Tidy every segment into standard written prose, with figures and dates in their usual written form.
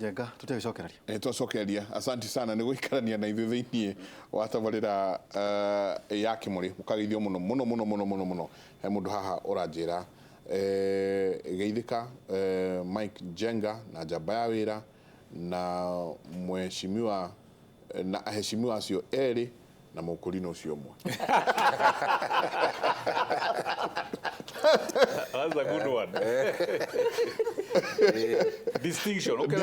Jenga tutigicokereria twacokereria asanti sana ni guikarania na ithu thiini wa tabarira ya Kimuri mukageithio muno he mundu haha uranjira geithika Mike Jenga na jamba ya wira na mheshimiwa na aheshimiwa acio eri na mukurino ucio mwe. That's a good one. Distinction. Okay,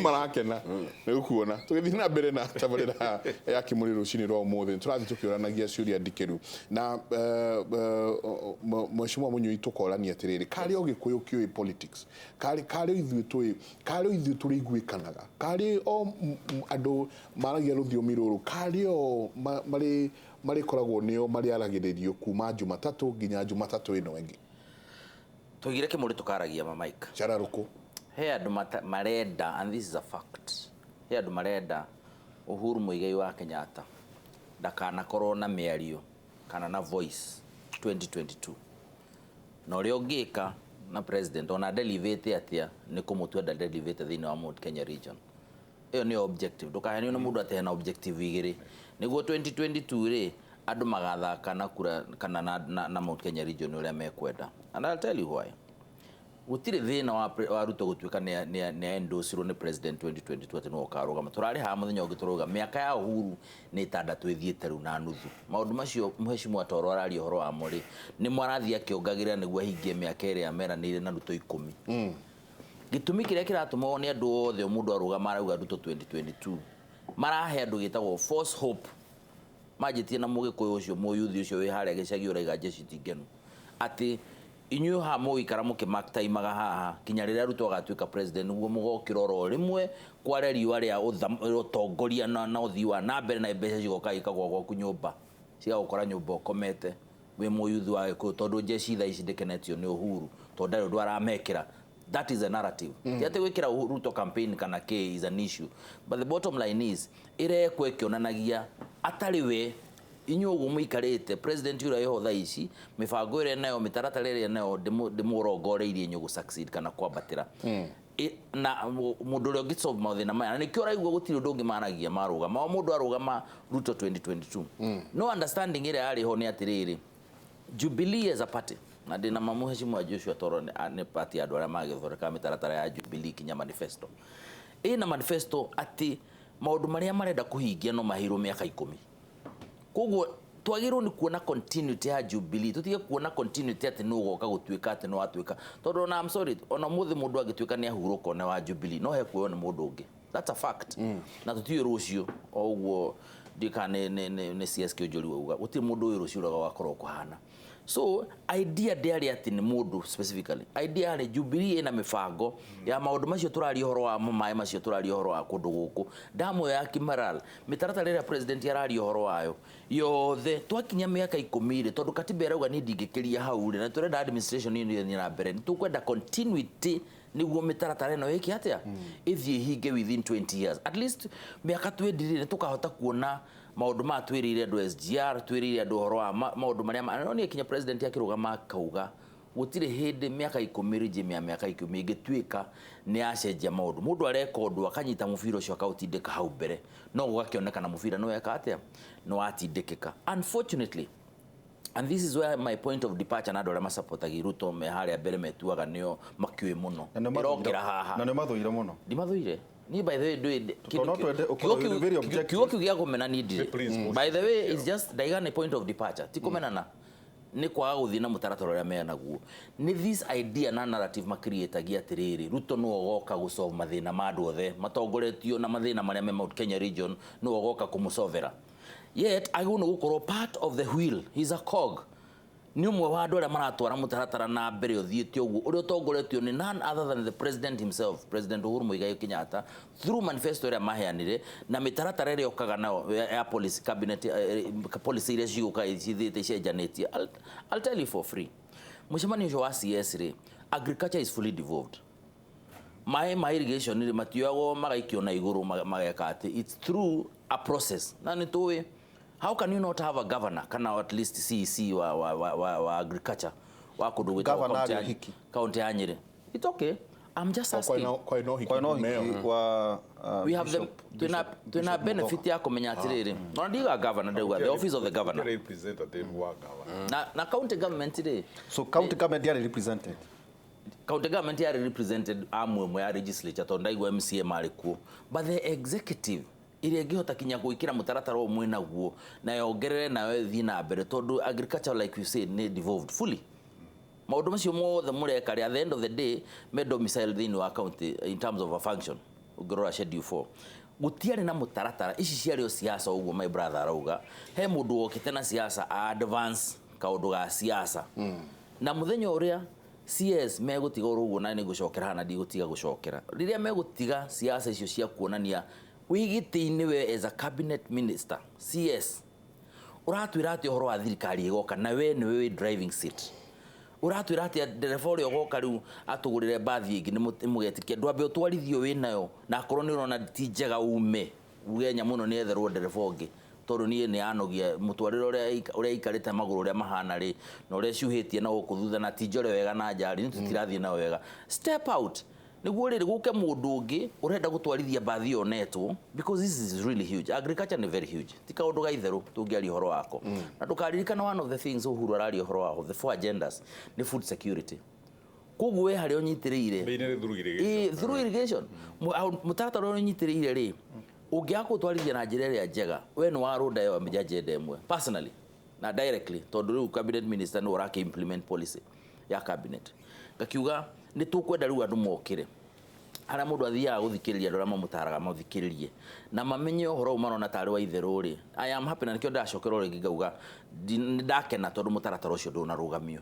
marakena ni kuona tugithi na mbere na tabarira ya Kimuri rucini rwa umuthi turathi tukioranagia ciuria ndikeru na mheshimiwa Munyui tukorania atiriri kari o Gikuyu kiui politics kari ithu turiguikanaga kari o andu maragia ruthiomi ruru kari o mari koragwo nio mari aragiririo kuma Jumatatu nginya Jumatatu ino engi tugire Kimuri tukaragia Mike chararuko he andu marenda, and this is a fact, he andu marenda Uhuru Muigai wa Kenyatta ndakanakorwo na miario kana na voice 2022 na uria ungika na president ona delivate atia ni kumutwenda delivate thini wa Mount Kenya region. Iyo ni objective ndukahani na mundu ate na objective igiri niguo 2022 ri andu magathaka na kura kana na Mount Kenya region uria mekwenda, and I'll tell you why. Gutire thina wa Ruto gutuika ni endosirwo ni president 2022 ati no karuga maturari ha muthenya ugituruga miaka ya Uhuru ni tandatu ithiete ru na nuthu maundu macio mheshimiwa Toro arari horo wa muri ni mwarathia kiongagirira niguo hingie miaka iri ameranire na Ruto 10 gitumi kiria kiratuma ni andu othe mundu aruga marauga Ruto 2022 marahe andu gitagwo false hope majitie na mugikuyu ucio muyuthi ucio wi haria gicagi uraiga jeshi tingenu ati inyu ha moii karamuke maktaimaga haha kinya riria Ruto agatuika president niguo mugokira ro rimwe kware riwa ria utongoria na uthii wa na mbere na mbeca cigoka ikagwa gwaku nyumba cia gukora nyumba ukomete wi muyuthi wa Gikuyu tondu jeshi tha ici ndikenetio ni Uhuru tondu ndu aramekira. That is a narrative. Tiate gwikira Ruto campaign kana ke is an issue, but the bottom line is ire kwekionanagia atari we inyo gumuikarite president ura yeho tha ici mifango ire nayo mitaratara ire nayo ndimurongoreirie nyu succeed kana kwabatira na mundu uri ngisolve mathina maya ni kio raigwa gutiri ndungi managia maruga ma mundu arugama Ruto 2022 no understanding ire ari ho ni atiriri Jubilee as a party na ndina mheshimiwa Joshua Toro ni party andu aria magithoreka mitaratara ya Jubilee kinya manifesto ina manifesto ati maundu maria marenda kuhingia no mahiro miaka 10 koguo twagirwo ni kuona continuity ya Jubilee tutige kuona continuity ati no goka gutuika ati no atuika tondu na I'm sorry ona muthi mundu agituika ni ahuruka one wa Jubilee no he kuona mundu ungi, that's a fact na tutiyo rucio oguo dika ne CSK ujori uga uti mundu uyu rucio uraga wakorwo kuhana. So idea diari ati ni mundu specifically idea ni Jubilee ina mifango ya maundu macio turari horo wa mai macio turari horo wa kundu guku damu ya kimaral mitaratara ya president yarari horo wayo yothe twakinya miaka 10 tondu katiba irauga ni ndingikiria hau na turenda administration ni na mbere tukwenda continuity niguo mitaratara no yiki atia ithie hinge within 20 years at least miaka twendire tukahota kuona maundu ma twirire andu SGR twirire andu horo wa maundu maria no ni kinya president yakirugama kauga gutire hindi miaka 10 rije miaka 10 igituika ni acenjia maundu mundu arekodwa akanyita mubira ucio akautindika hau mbere no gugakioneka na mubira no yeka atia no atindikika unfortunately. And this is where my point of departure na dora masupportagi Ruto me haria mbere metuaga nio makiwe muno irokira haha na ne mathuire muno ndimathuire ni by the way kigo gia kumena ni ndire by the way it's just daigana point of departure tikumenana ni kwaga guthii na mutaratara uria mena guo ni this idea na narrative ma create gia atiriri Ruto no goka gusolve mathina ma andu othe matongoretio na mathina maria me Mount Kenya region no goka kumusovera yet I want to go part of the wheel. He's a cog. Ni umwe wa andu aria maratwara mutaratara na mbere uthiite uguo uria utongoretio ni none other than the president himself, President Uhuru Muigai Kenyatta, through manifesto iria maheanire na mitaratara iria okaga nao ya policy cabinet policy iria ciguka ithite icenjanetie. I'll tell you for free. Mucemanio wa CS ri agriculture is fully devolved. My irrigation ni matiogo magaikio na iguru mageka ati it's through a process. Na nitowe how can you not have a governor kana at least CEC wa agriculture wa kundu gwita county ya Nyeri. It's okay. I'm just asking. We have the tuna benefit ya kumenya atiriri. No ndiga governor the office of the governor. Representative wa governor. Na county government today. So county government are represented. County government are represented amwe ya legislature to ndaigwa MCA marikuo. But the executive ile ngihota kinya gwikira mutaratara omwe naguo na yongerere nawe thi na mbere tondu agriculture like you said need devolved fully. Maundu macio mothe mureka at the end of the day me domicile thini wa county in terms of a function ugorora schedule 4 gutiari na mutaratara ici ciario siasa uguo my brother arauga he mundu wokite na siasa advance kaundu ga siasa na muthenya uria CS megutiga uruguo na ni gucokera hana ndigutiga gucokera riria megutiga siasa icio cia kuonania wigiti-ini we as a cabinet minister CS uratwira ati uhoro wa thirikari igoka na we ni we driving seat uratwira ati dereva uri ogoka riu atugurire bathi ingi ni mugetikia ndwambe utwarithio winayo na akorwo ni urona ti njega ume ugenya muno ni etherwo dereva ungi tondu ni ni anogia mutwarire uria ikarite maguru uria mahana ri na uria ciuhitie na gukuthutha na ti njore wega na njari ni tutirathie na wega step out niguo riri guke mundu ungi urenda gutwarithia bathi onetwo because this is really huge. Agriculture is very huge. Tika undu ga itheru tungiari horo wako na tukaririkana one of the things Uhuru arari horo wako the 4 agendas ni food security kugu we hari onyitirire through irrigation mutaratara onyitirire ri ungiako twarithia na njira ria njega we no waroda yo agenda imwe personally na directly tondu riu cabinet minister no urake implement policy ya cabinet gakiuga ni tukwenda riu andu mokire ara mundu athia guthikiriria ndora mamutaraga mathikiririe na mamenye uhoro marona tari wa itheru ri I am happy na nikio ndacokera ringi ngauga ndakena tondu mutaratara ucio nduna rugamio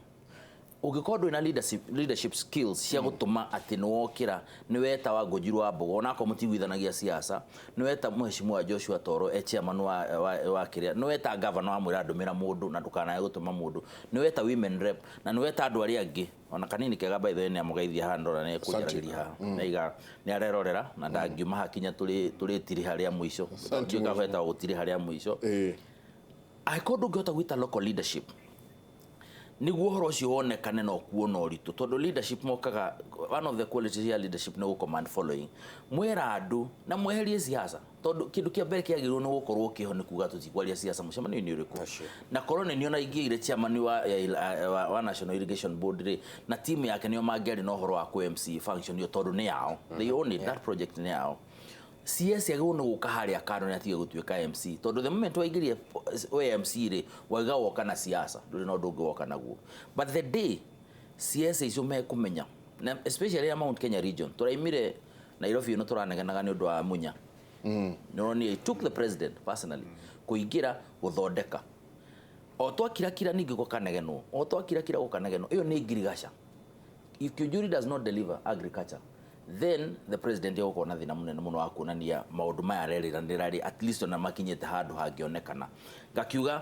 ugikorwo na leadership skills cia gutuma ati no wokira ni weta wa Ngojirwa wa Mbogo na ko mutigwithanagia siasa ni weta mheshimiwa Joshua Toro chairman wa kiria ni weta governor wa mwira ndumira mundu na ndukanaye gutuma mundu ni weta women rep na ni weta andu ari angi ona kanini kega by the way ni amugeithia handora ni kujariria ha naiga ni arerorera na ndangiuma hakinya tuli tiri haria mwisho ndio gweta gutiri haria mwisho aikondu ngota gwita local leadership niguo horo cio wonekane no kuona uritu tondu leadership mokaga one of the qualities ya leadership no command following mwera andu na mweherie siasa tondu kindu kia mbere kiagirwo no gukorwo kiho ni kuga tutikwaria siasa mucemani ni uriku na korone ni ona ingiire chairman wa National Irrigation Board ri na team yake nio mangeri no horo wa MC function yo tondu ni yao they own it that project ni yao CS yagwo no guka haria kano ni atige gutuika MC tondu the moment waigirie MC ri waiga woka na siasa nduri no ndungi woka naguo but the day CS icio me kumenya especially Mount Kenya region turaimire Nairobi no turanegenaga ni undu wa munya no ni took the president personally kuingira guthondeka o twakira ningi gukanegenwo o twakira gukanegenwo iyo ni ngirigasha if Kimuri does not deliver agriculture then the president yoko na thina munene muno wa kuonania maundu maya reriranirari at least ona makinyete handu hangionekana ngakiuga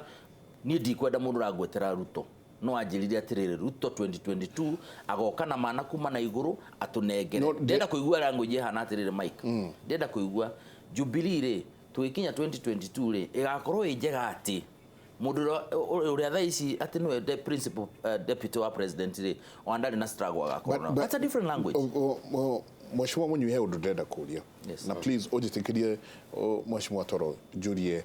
ni ndikwenda mundu ragwetera Ruto no anjirire atiriri Ruto 2022 agoka na mana kuma na iguru atunengere ndenda kuigua language hana atiriri Mike ndenda kuigua Jubilee ri tuikinya 2022 ri igakorwo injega ati mundu uria thaici ati no the principal deputy wa president ri ondari na struggle agakorwo that's a different language Mheshimiwa munyu he undu ndenda kuria na please ujitikirie Mheshimiwa Toro jurie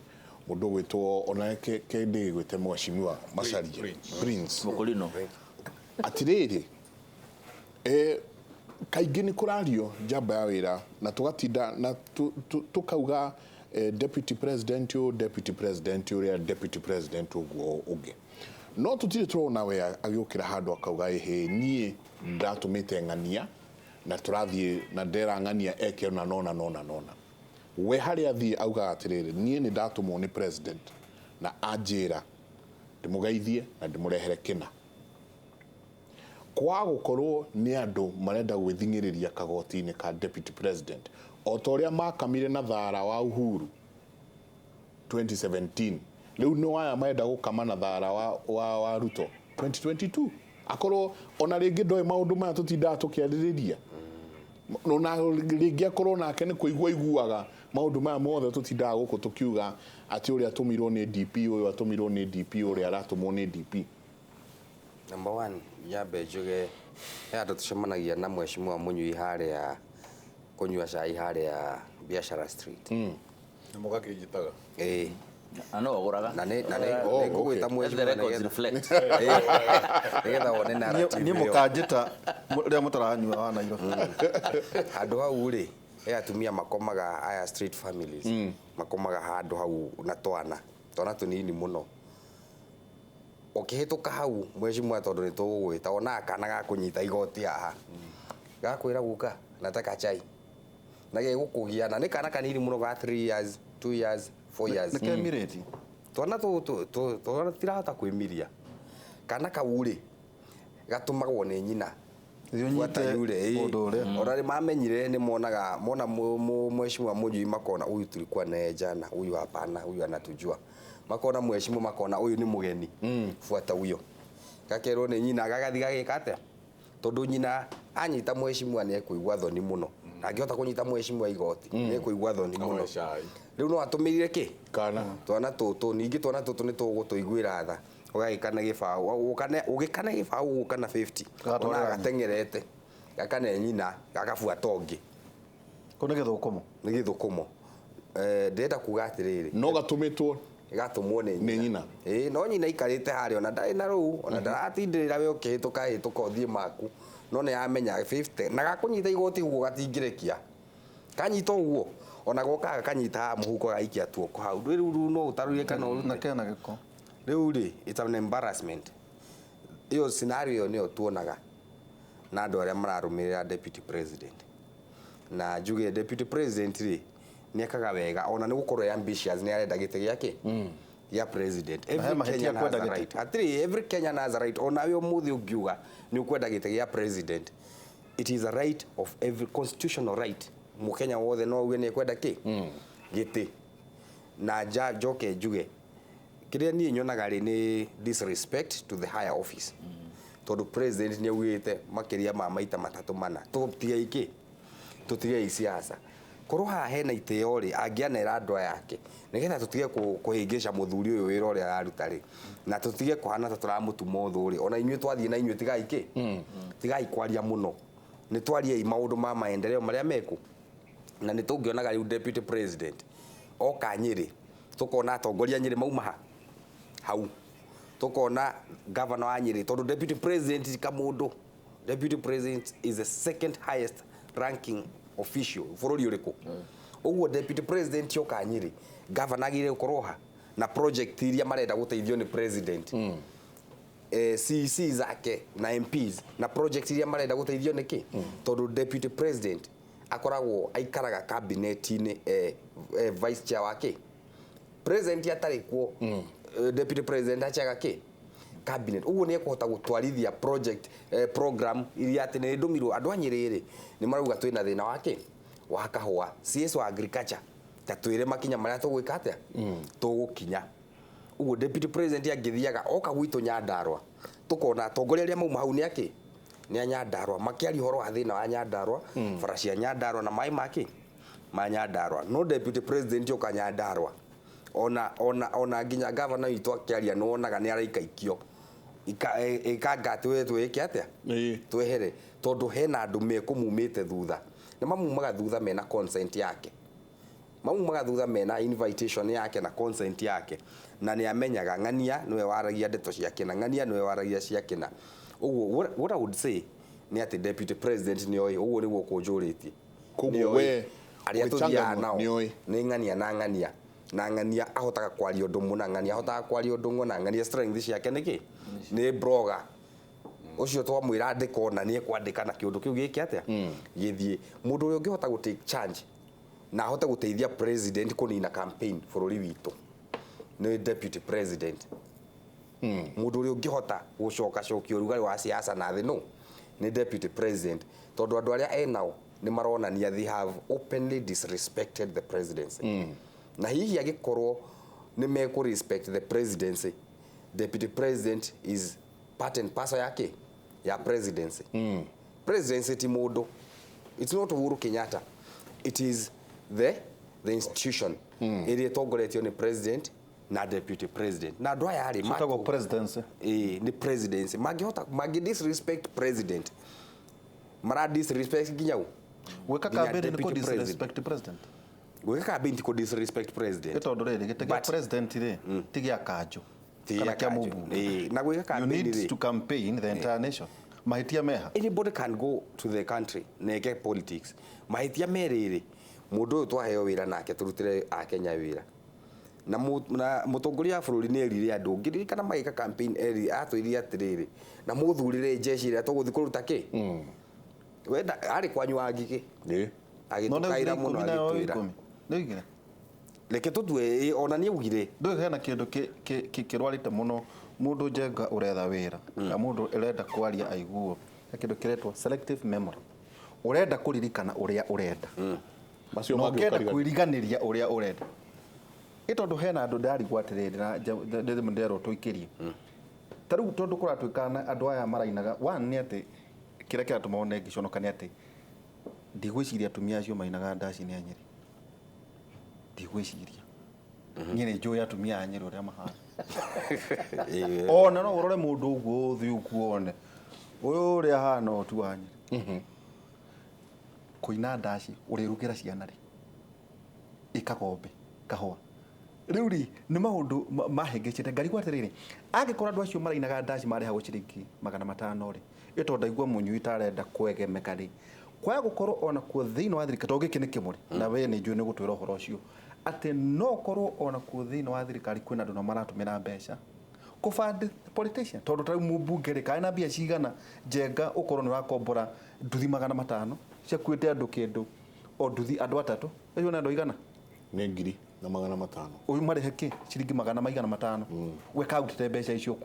mundu gwitwo ona kende gwite Mheshimiwa Macharia Prince Mukulino atiriri kaingi ni kurario jamba ya wira na tugatinda na tukauga deputy president uria deputy president uguo uge no tutire turona we agiukira handu akauga he nie ndatumite ngania na turathie na ndera ngania eke na nona we hari athie auga atiriri nie ni ndatumwo ni president na ajira ndimugeithie na ndimurehere kina kwa gukorwo ni andu marenda gwithingiriria kagoti-ini ka deputy president o toria makamire na thara wa Uhuru 2017 riu no aya marenda gukama na thara wa Ruto 2022 akorwo ona ringi ndoe maundu maya tutinda tukiaririria no na ringi akorwo nake ni kuigua iguaga maundu maya mothe tutinda guku tukiuga ati uria atumirwo ni DP uyu atumirwo ni DP uria aratumwo ni DP Number one, yambe njuge he andu tucemanagia na mheshimiwa Munyui haria kunyua cai haria Biashara Street. Na mugakijitaga. Ano oguraga. Na ne kugwita mheshimiwa the records reflect. Nigetha wone narrative. Ni mukanjita ria mutaranyua wa Nairobi. Handu hau ri he atumia makomaga aya street families. Makomaga handu hau na twana tunini muno. Okihituka hau mheshimiwa tondu ni tugwita ona kana ga kunyita igoti haha. Gakwira guka nataka chai. Na gegukugia na ni kana kanini muno ga 3 years, 2 years, 4 years. Nake mireti. Twana tirahota kwimiria. Kana kauri gatumagwo ni nyina. Yonyite mundu uria. Orari mamenyire ni mona mheshimiwa Munyui makona huyu tulikuwa naye jana, huyu hapana, huyu anatujua. Makona mheshimiwa makona huyu ni mugeni. Fuata huyo. Gakerwo ni nyina gagathika gikate. Tondu nyina anyita mheshimiwa ni ekuigwa thoni muno. Angihota kunyita mheshimiwa igoti ni ekuigwa thoni muno. Riu no atumirire ki? Kana. Twana tutu ningi twana tutu ni tugutuiguira tha. Ugagikana gibao ugikana gibao gukana 50 ona gatengerete gakane nyina gakabuata ongi Kone githukumo. ni githukumo ndenda kuga atiriri no gatumitwo gatumwo ni nyina no nyina ikarite hari ona ndari na ruu ona ndaratindirira we ukihituka hituka uthie maku no ne amenya 50 na gakunyita igoti guo gatingirekia kanyita uguo ona goka kanyita muhuko gaikia tuoko hau riu no utarurie kana na kena giko. Riu ri it's an embarrassment. Iyo scenario niyo tuonaga na andu aria mararumirira deputy president. Na njuge deputy president ri ni akaga wega ona ni gukorwo ambitious ni arenda gite giake ya president. Every Kenyan has a right. Every Kenyan has a right. Ona we muthi ungiuga ni ukwenda gite gia president. It is a right of every constitutional right. Mukenya wothe no uge ni kwenda ki gite. Na joke njuge kiria ni nyonaga ri ni disrespect to the higher office. Tondu president ni augite makiria ma maita matatu mana tutiga iki tutiga isiasa korwo haha hena iteo ri angianera andu yake nigetha tutige kuhingisha muthuri uyu wira uria araruta ri na tutige kuhana ta turamutuma uthuri ona inyue twathie na inyue tigai iki tigai kwaria muno ni twarie maundu ma maendeleo maria meku na ni tungionaga riu deputy president oka Nyeri tukona atongoria Nyeri maumaha hau tukona governor wa Nyeri tondu deputy president kamundu deputy president is the second highest ranking official bururi uriku uguo deputy president yoka Nyeri governor agire ukoroha na project iria marenda guteithio ni president CC zake na MPs na project iria marenda guteithio niki tondu deputy president akoragwo aikaraga cabinet ni vice chair wake president atari kuo deputy president achaga ki cabinet uguo ni ekuhota gutwarithia project program iria ati ni ndumirwo andu anyiriri ni marauga twina thina wake wa kahua CS wa agriculture ta twire makinya maria tugwika atia tugukinya uguo deputy president angithiaga oka gwitu Nyandarua tukona atongoria aria mauma hau ni aki ni Nyandarua makiari horo wa thina wa Nyandarua farashi ya Nyandarua na mai maki ma Nyandarua no deputy president yoka Nyandarua ona nginya governor itu akiaria no onaga ni araikaikio ikangati we twike atia twehere tondu hena andu mekumumite thutha ni mamumaga thutha mena consent yake mamumaga thutha mena invitation yake na consent yake na ni amenyaga ng'ania niwe waragia ndeto ciake na ng'ania niwe waragia ciake na uguo what I would say ni ati deputy president ni oi uguo niguo kunjuritie kuguo we aria tuthia nao ni ng'ania na ng'ania na ng'ania ahotaga kwaria undu muna ng'ania ahotaga kwaria undu ng'ona ng'ania strength ciake niki ni broga ucio twamwira andika ona ni ekwandika na kiundu kiu giki atia githie mundu uyu ngihota gu take charge na ahote guteithia president kunina campaign bururi witu ni deputy president mundu uyu ngihota gucoka cokio rugari wa siasa na thi no ni deputy president tondu andu aria enao ni maronania they have openly disrespected the presidency na hihi agikorwo ni meku respect the presidency deputy president is part and parcel yake ya presidency presidency ti mundu it's not Uhuru Kenyatta it is the institution iri tongoretio ni president na deputy president na andå aya rä Citagwo presidency. nä presidency mangä disrespect president mara disrespect nginya u Gwĩka Nginya campaign nĩ deputy kũ president. disrespect president. gwä campaign ti kå disrespect president Nĩ tondũ rĩrĩ gĩtĩ gĩa But- president rĩ ti gĩa kanjũ Ti kana gĩa kĩa kanjũ. mũmbunge. Na gwĩka You campaign need rĩ to campaign the entire nation. Mahĩtia meha. anybody can go to the country na eke politics mahitia merä må ndå å yå twaheo wä ra nake tå rutä re akenya wä ra na må tongoria wa bå rå ri nä erire andå ngä ririkana magä ka atwä rire atä rä rä na må thurä re njeci ä rä a tågå thiä kå ruta kä wenda arä kwanyu wa ngigä agä No tå kaira må no ikũmi na yo agä twä ra ikũmi. Nĩ oigire. reke tå tue ona nä augire Ndũĩ hena kĩndũ kĩrwarĩte mũno mũndũ njenga ũretha wĩra na mũndũ ũrenda kwaria aiguo na kĩndũ kĩretwo selective memory. Ũrenda kũririkana ũrĩa ũrenda macio na mangĩ ũkenda ũkariganĩrwo. kwĩriganĩria ũrĩa ũrenda. Ĩ tondũ hena andũ ndarigwo atĩrĩrĩ na ndĩrerwo tũikĩrie. Ta rĩu tondũ kũratuĩka andũ aya marainaga one nĩ atĩ kĩrĩa kĩratũma one ngĩconoka nĩ atĩ ndigwĩciria atumia acio mainaga ndaci-inĩ ya Nyeri. Ndigwĩciria. Niĩ nĩ njũĩ atumia a Nyeri ũrĩa mahana. Ona no ũrore mũndũ ũguo ũthiĩ ũguo one ũyũ ũrĩa ahana ũũ tu wa Nyeri. Kũina ndaci ũrĩrugĩra ciana rĩ ikagombe kahũa rĩu rĩ nĩ maũndũ mahĩngĩcĩte ngarigwo atĩrĩrĩ angĩkorwo andũ acio marainaga ndaci marĩhagwo ciringi 500 rĩ ĩ tondũ ndaigua mũnyui tarenda kwegemeka rĩ kwaga gũkorwo ona kuo thĩinĩ wa thirikari tondũ gĩkĩ nĩ kĩmũrĩ na we nĩ njũĩ nĩ gũtwĩra ũhoro ũcio atĩ no korwo ona kuo thĩinĩ wa thirikari kwĩna andũ na maratũmĩra mbeca kũbandi politician tondũ ta rĩu mũmbunge rĩ kaĩ na mbia cigana njenga ũkorwo nĩ ũrakombora nduthi 500 ciakuĩte andũ kĩndũ o nduthi andũ atatũ ũcio nĩ andũ aigana nĩ 1,500 ũyũ marĩhe kĩ ciringi 500 we kautĩte mbeca icio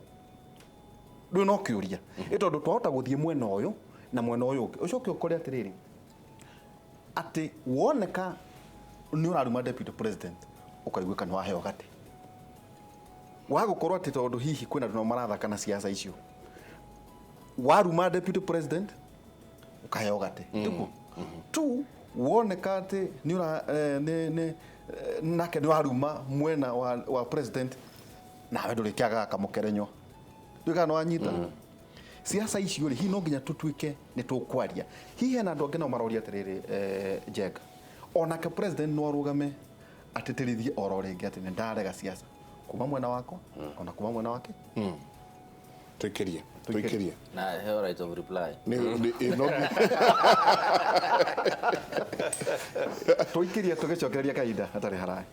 rĩu no kĩũria ĩ tondũ twahota gũthiĩ mwena ũyũ na mwena ũyũ ũngĩ ũcoke ũkore atĩrĩrĩ atĩ woneka nĩ ũraruma deputy president ũkaiguĩka nĩ waheo gate wagũkorwo atĩ tondũ hihi kwĩna andũ marathaka na siasa icio waruma deputy president ũkaheo gate ndiguo tu woneka atĩ nĩ ũra nake nĩ waruma mwena wa president nawe ndũrĩkĩagaga kamũkerenywo ndũĩkaga nĩ wanyita siasa icio rĩ hihi no nginya tũtuĩke nĩ tũkwaria hihi hena andũ angĩ nao maroria atĩrĩrĩ njenga onake president no arũgame atĩtĩrithie oro rĩngĩ atĩ nĩ ndarega siasa kuma mwena wakwa ona kuma mwena wake tũikĩrie na heo right of reply tũikĩrie tũgĩcokereria kahinda hatarĩ haraya